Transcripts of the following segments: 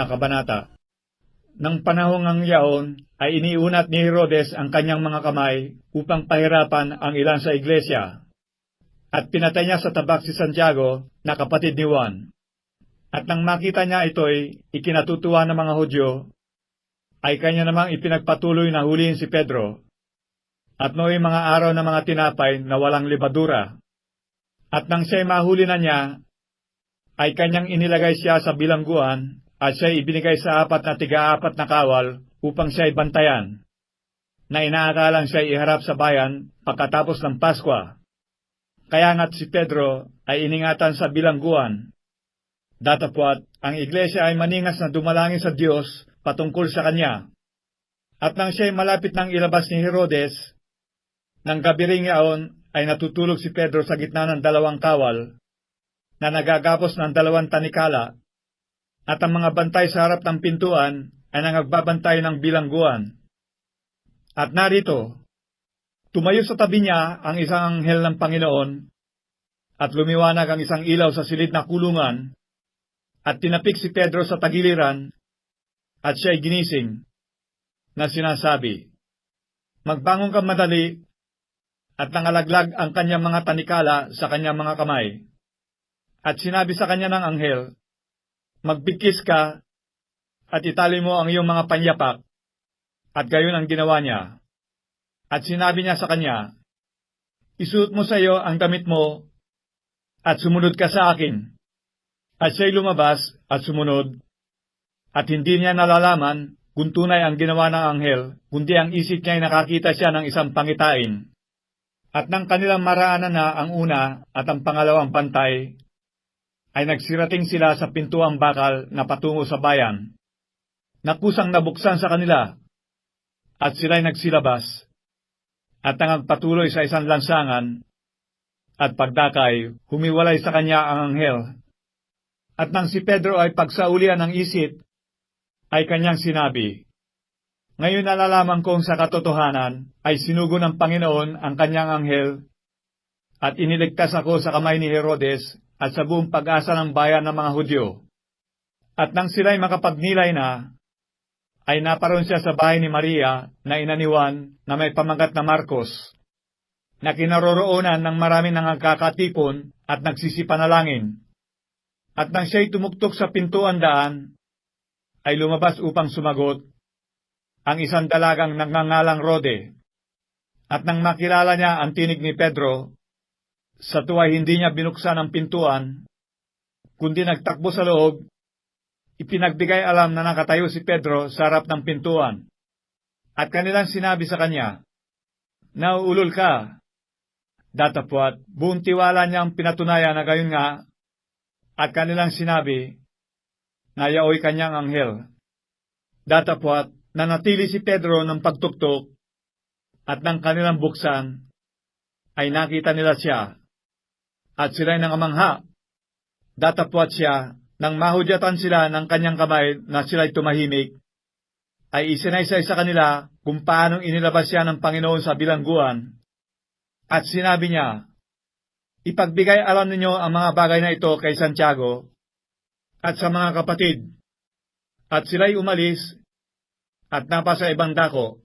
mga kabanata. Nang panahong ang yaon ay iniunat ni Herodes ang kanyang mga kamay upang pahirapan ang ilan sa iglesia. At pinatay niya sa tabak si Santiago na kapatid ni Juan. At nang makita niya ito'y ikinatutuwa ng mga Hudyo, ay kanya namang ipinagpatuloy na hulihin si Pedro. At nooy mga araw na mga tinapay na walang libadura. At nang siya'y mahuli na niya, ay kanyang inilagay siya sa bilangguan at siya'y ibinigay sa 4 na tiga-4 na kawal upang siya'y bantayan, na inaakalang siya'y iharap sa bayan pagkatapos ng Paskwa. Kaya nga't si Pedro ay iningatan sa bilangguan. Datapwat, ang iglesia ay maningas na dumalangin sa Diyos patungkol sa kanya. At nang siya'y malapit ng ilabas ni Herodes, nang gabi ring yaon ay natutulog si Pedro sa gitna ng 2 kawal, na nagagapos ng 2 tanikala, at ang mga bantay sa harap ng pintuan ay nangagbabantay ng bilangguan. At narito, tumayo sa tabi niya ang isang anghel ng Panginoon, at lumiwanag ang isang ilaw sa silid na kulungan, at tinapik si Pedro sa tagiliran, at siya'y ginising, na sinasabi, "Magbangon ka madali," at nangalaglag ang kanyang mga tanikala sa kanyang mga kamay. At sinabi sa kanya ng anghel, "Magbigkis ka, at itali mo ang iyong mga panyapak," at gayon ang ginawa niya. At sinabi niya sa kanya, "Isuot mo sa iyo ang damit mo, at sumunod ka sa akin." At siya'y lumabas at sumunod, at hindi niya nalalaman kung tunay ang ginawa ng anghel, kundi ang isip niya'y nakakita siya ng isang pangitain. At nang kanilang maraanan na ang una at ang pangalawang bantay, ay nagsirating sila sa pintuang bakal na patungo sa bayan. Nakusang nabuksan sa kanila, at sila'y nagsilabas, at nangagpatuloy sa isang lansangan, at pagdakay, humiwalay sa kanya ang anghel. At nang si Pedro ay pagsaulian ng isip, ay kanyang sinabi, "Ngayon nalalaman kong sa katotohanan ay sinugo ng Panginoon ang kanyang anghel, at iniligtas ako sa kamay ni Herodes at sa buong pag-asa ng bayan ng mga Hudyo." At nang sila'y makapagnilay na, ay naparoon siya sa bahay ni Maria na ina ni Juan na may pamangkat na Marcos, na kinaroroonan ng marami nang nagkakatipon at nagsisipanalangin. At nang siya'y tumuktok sa pintuan daan, ay lumabas upang sumagot ang isang dalagang nagngangalang Rode. At nang makilala niya ang tinig ni Pedro, sa tuwa'y hindi niya binuksan ang pintuan, kundi nagtakbo sa loob, ipinagbigay alam na nakatayo si Pedro sa harap ng pintuan. At kanilang sinabi sa kanya, "Nauulol ka." Datapwat, buong tiwala niyang pinatunayan na gayon nga, at kanilang sinabi, na yaoy kanyang anghel. Datapwat, nanatili si Pedro ng pagtuktok, at nang kanilang buksan, ay nakita nila siya, at sila'y nangamangha. Datapwat siya, nang mahudyatan sila ng kanyang kamay na sila'y tumahimik, ay isinaysay sa kanila kung paanong inilabas siya ng Panginoon sa bilangguan. At sinabi niya, "Ipagbigay alam ninyo ang mga bagay na ito kay Santiago at sa mga kapatid." At sila'y umalis at napasa ibang dako.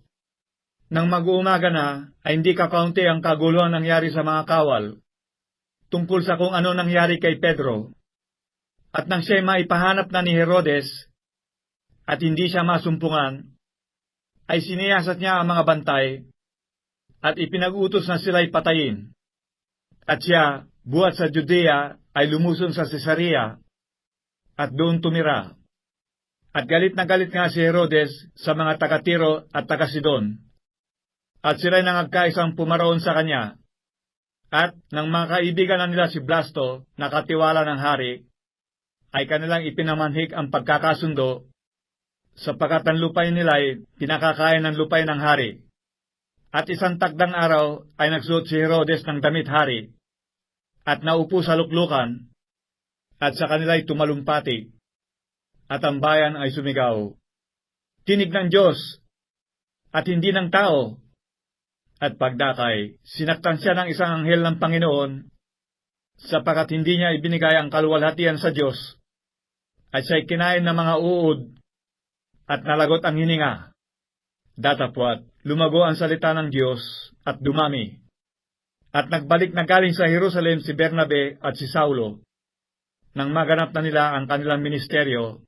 Nang mag-uumaga na, ay hindi kakaunti ang kaguluhan nangyari sa mga kawal tungkol sa kung ano nangyari kay Pedro. At nang siya'y maipahanap na ni Herodes at hindi siya masumpungan, ay siniyasat niya ang mga bantay at ipinag-utos na sila'y patayin. At siya, buhat sa Judea, ay lumuson sa Cesarea at doon tumira. At galit na galit nga si Herodes sa mga taga-Tiro at taga-Sidon. At sila'y nangagkaisang pumaroon sa kanya. At nang makaibigan na nila si Blasto, na katiwala ng hari, ay kanilang ipinamanhik ang pagkakasundo, sapagkat ang lupain nila ay pinakakain ng lupain ng hari. At isang takdang araw ay nagsuot si Herodes ng damit hari, at naupo sa luklukan, at sa kanila'y tumalumpati, at ang bayan ay sumigaw, "Tinig ng Diyos, at hindi ng tao." At pagdakay, sinaktan siya ng isang anghel ng Panginoon, sapagkat hindi niya ibinigay ang kaluwalhatian sa Diyos, at siya'y kinain ng mga uod at nalagot ang hininga. Datapwat, lumago ang salita ng Diyos at dumami. At nagbalik na galing sa Jerusalem si Bernabe at si Saulo. Nang maganap na nila ang kanilang ministeryo,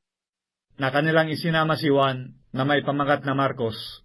na kanilang isinama si Juan na may pamagat na Marcos.